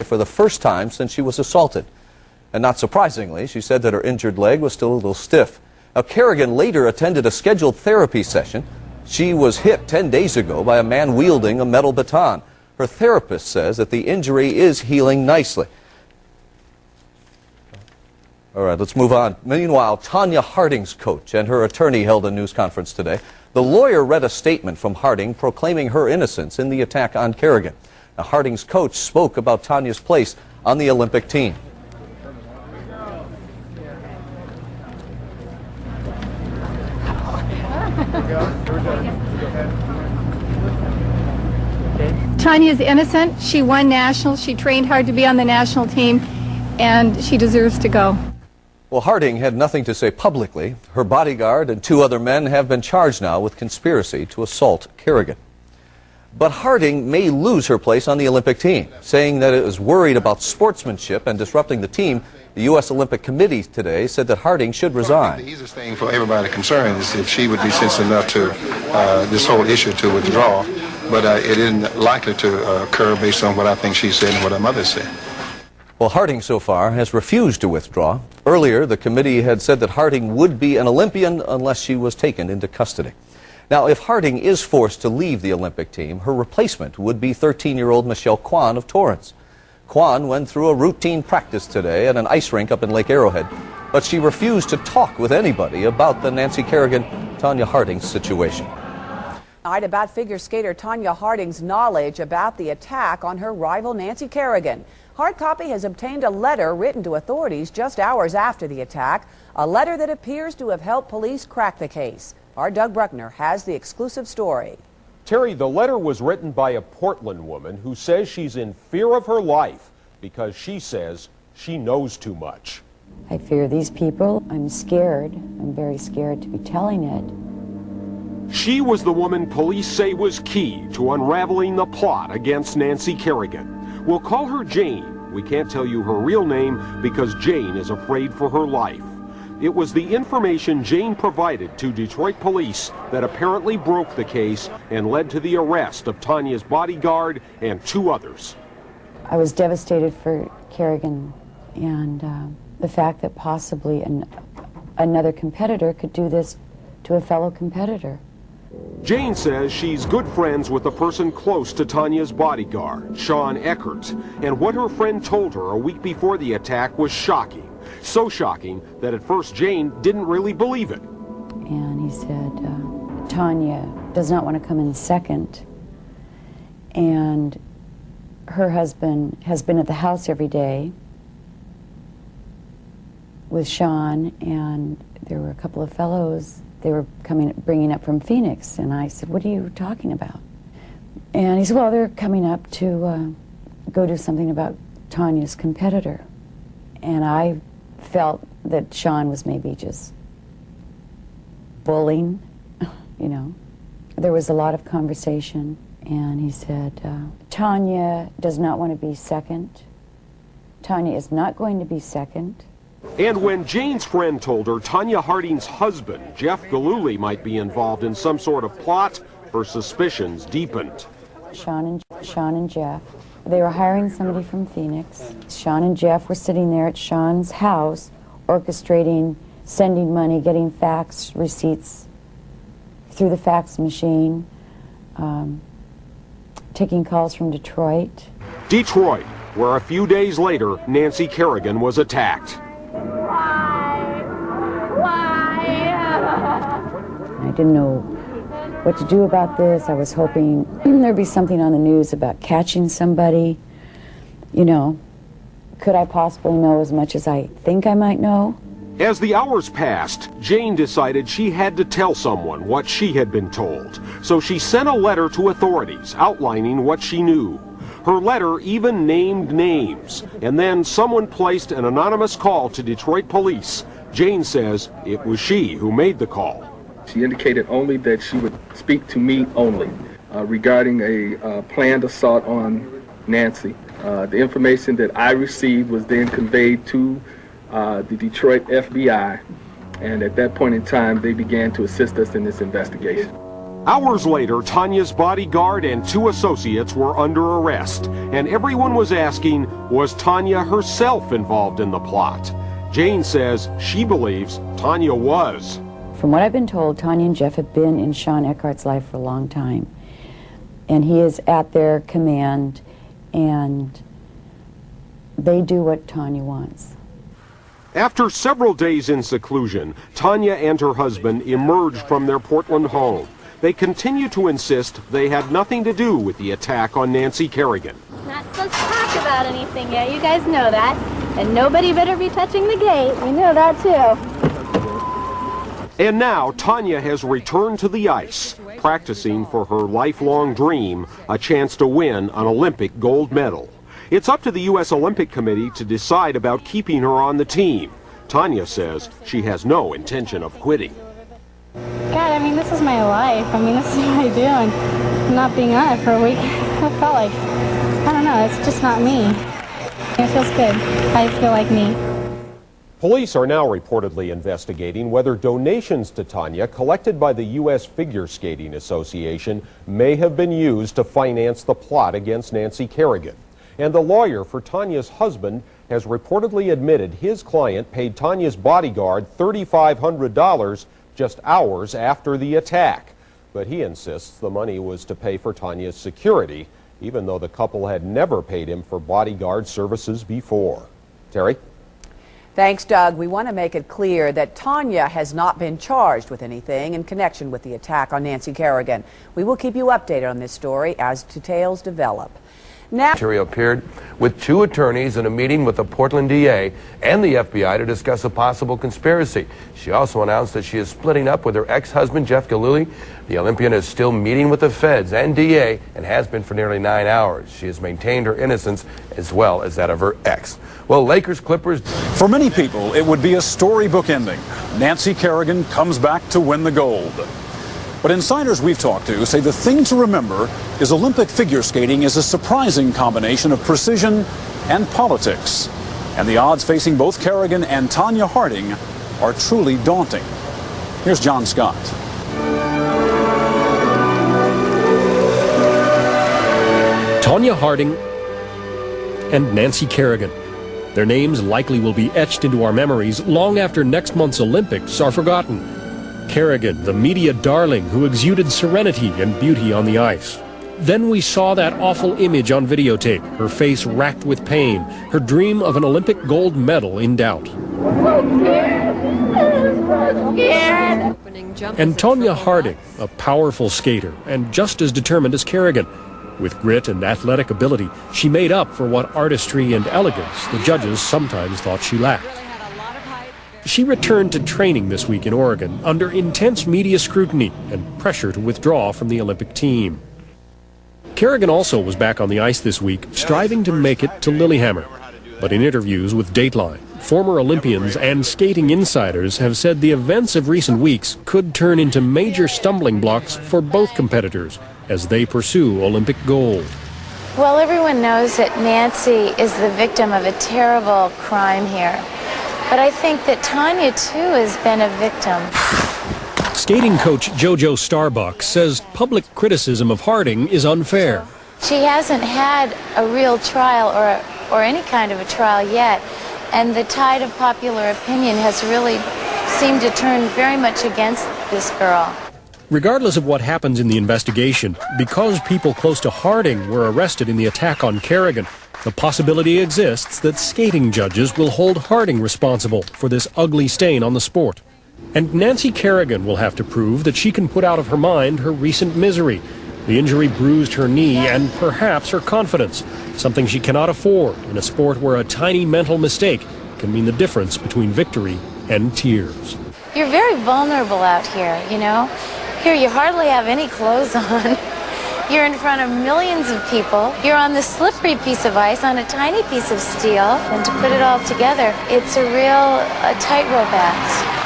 for the first time since she was assaulted. And not surprisingly, she said that her injured leg was still a little stiff. Now, Kerrigan later attended a scheduled therapy session. She was hit 10 days ago by a man wielding a metal baton. Her therapist says that the injury is healing nicely. All right, let's move on. Meanwhile, Tonya Harding's coach and her attorney held a news conference today. The lawyer read a statement from Harding proclaiming her innocence in the attack on Kerrigan. Now, Harding's coach spoke about Tonya's place on the Olympic team. Tonya is innocent. She won nationals. She trained hard to be on the national team, and she deserves to go. Well, Harding had nothing to say publicly. Her bodyguard and 2 other men have been charged now with conspiracy to assault Kerrigan. But Harding may lose her place on the Olympic team, saying that it was worried about sportsmanship and disrupting the team. The U.S. Olympic Committee today said that Harding should resign. The easiest thing for everybody concerned is if she would be sensitive enough to this whole issue to withdraw, but it isn't likely to occur based on what I think she said and what her mother said. Well, Harding so far has refused to withdraw. Earlier, the committee had said that Harding would be an Olympian unless she was taken into custody. Now, if Harding is forced to leave the Olympic team, her replacement would be 13-year-old Michelle Kwan of Torrance. Kwan went through a routine practice today at an ice rink up in Lake Arrowhead, but she refused to talk with anybody about the Nancy Kerrigan-Tonya Harding situation. Tonight about figure skater Tonya Harding's knowledge about the attack on her rival Nancy Kerrigan. Hard copy has obtained a letter written to authorities just hours after the attack, a letter that appears to have helped police crack the case. Our Doug Bruckner has the exclusive story. Terry, the letter was written by a Portland woman who says she's in fear of her life because she says she knows too much. I fear these people. I'm scared. I'm very scared to be telling it. She was the woman police say was key to unraveling the plot against Nancy Kerrigan. We'll call her Jane. We can't tell you her real name because Jane is afraid for her life. It was the information Jane provided to Detroit police that apparently broke the case and led to the arrest of Tonya's bodyguard and 2 others. I was devastated for Kerrigan and the fact that possibly another competitor could do this to a fellow competitor. Jane says she's good friends with a person close to Tonya's bodyguard, Sean Eckert, and what her friend told her a week before the attack was shocking. So shocking that at first Jane didn't really believe it. And he said, Tonya does not want to come in second, and her husband has been at the house every day with Sean, and there were a couple of fellows they were bringing up from Phoenix, and I said, what are you talking about? And he said, well, they're coming up to go do something about Tonya's competitor. And I felt that Sean was maybe just bullying, you know. There was a lot of conversation, and he said, Tonya does not want to be second. Tonya is not going to be second. And when Jane's friend told her Tonya Harding's husband, Jeff Gillooly, might be involved in some sort of plot, her suspicions deepened. Sean and Jeff, they were hiring somebody from Phoenix. Sean and Jeff were sitting there at Sean's house, orchestrating, sending money, getting fax receipts through the fax machine, taking calls from Detroit. Detroit, where a few days later, Nancy Kerrigan was attacked. I didn't know what to do about this. I was hoping there'd be something on the news about catching somebody. You know, could I possibly know as much as I think I might know? As the hours passed, Jane decided she had to tell someone what she had been told. So she sent a letter to authorities outlining what she knew. Her letter even named names, and then someone placed an anonymous call to Detroit police. Jane says it was she who made the call. She indicated only that she would speak to me only regarding a planned assault on Nancy. The information that I received was then conveyed to the Detroit FBI, and at that point in time, they began to assist us in this investigation. Hours later, Tonya's bodyguard and 2 associates were under arrest, and everyone was asking, was Tonya herself involved in the plot? Jane says she believes Tonya was. From what I've been told, Tonya and Jeff have been in Sean Eckhart's life for a long time. And he is at their command, and they do what Tonya wants. After several days in seclusion, Tonya and her husband emerged from their Portland home. They continue to insist they had nothing to do with the attack on Nancy Kerrigan. Not supposed to talk about anything yet, you guys know that. And nobody better be touching the gate, we know that too. And now Tonya has returned to the ice, practicing for her lifelong dream, a chance to win an Olympic gold medal. It's up to the U.S. Olympic Committee to decide about keeping her on the team. Tonya says she has no intention of quitting. God, I mean, this is my life. I mean, this is what I do, and not being on it for a week, I felt like, I don't know, it's just not me. It feels good. I feel like me. Police are now reportedly investigating whether donations to Tonya collected by the U.S. Figure Skating Association may have been used to finance the plot against Nancy Kerrigan. And the lawyer for Tonya's husband has reportedly admitted his client paid Tonya's bodyguard $3,500 just hours after the attack. But he insists the money was to pay for Tonya's security, even though the couple had never paid him for bodyguard services before. Terry? Thanks, Doug. We want to make it clear that Tonya has not been charged with anything in connection with the attack on Nancy Kerrigan. We will keep you updated on this story as details develop. Now, Terry appeared with 2 attorneys in a meeting with the Portland DA and the FBI to discuss a possible conspiracy. She also announced that she is splitting up with her ex-husband, Jeff Gillooly. The Olympian is still meeting with the feds and DA and has been for nearly 9 hours. She has maintained her innocence as well as that of her ex. Well, Lakers Clippers. For many people, it would be a storybook ending. Nancy Kerrigan comes back to win the gold. But insiders we've talked to say the thing to remember is Olympic figure skating is a surprising combination of precision and politics. And the odds facing both Kerrigan and Tonya Harding are truly daunting. Here's John Scott. Tonya Harding and Nancy Kerrigan. Their names likely will be etched into our memories long after next month's Olympics are forgotten. Kerrigan, the media darling who exuded serenity and beauty on the ice. Then we saw that awful image on videotape, her face racked with pain, her dream of an Olympic gold medal in doubt. And Tonya Harding, a powerful skater and just as determined as Kerrigan. With grit and athletic ability, she made up for what artistry and elegance the judges sometimes thought she lacked. She returned to training this week in Oregon under intense media scrutiny and pressure to withdraw from the Olympic team. Kerrigan also was back on the ice this week, striving to make it to Lillehammer. But in interviews with Dateline, former Olympians and skating insiders have said the events of recent weeks could turn into major stumbling blocks for both competitors as they pursue Olympic gold. Well, everyone knows that Nancy is the victim of a terrible crime here. But I think that Tonya, too, has been a victim. Skating coach JoJo Starbuck says public criticism of Harding is unfair. She hasn't had a real trial or any kind of a trial yet, and the tide of popular opinion has really seemed to turn very much against this girl. Regardless of what happens in the investigation, because people close to Harding were arrested in the attack on Kerrigan, the possibility exists that skating judges will hold Harding responsible for this ugly stain on the sport. And Nancy Kerrigan will have to prove that she can put out of her mind her recent misery. The injury bruised her knee and perhaps her confidence, something she cannot afford in a sport where a tiny mental mistake can mean the difference between victory and tears. You're very vulnerable out here, you know. Here you hardly have any clothes on. You're in front of millions of people. You're on this slippery piece of ice on a tiny piece of steel. And to put it all together, it's a real tightrope act.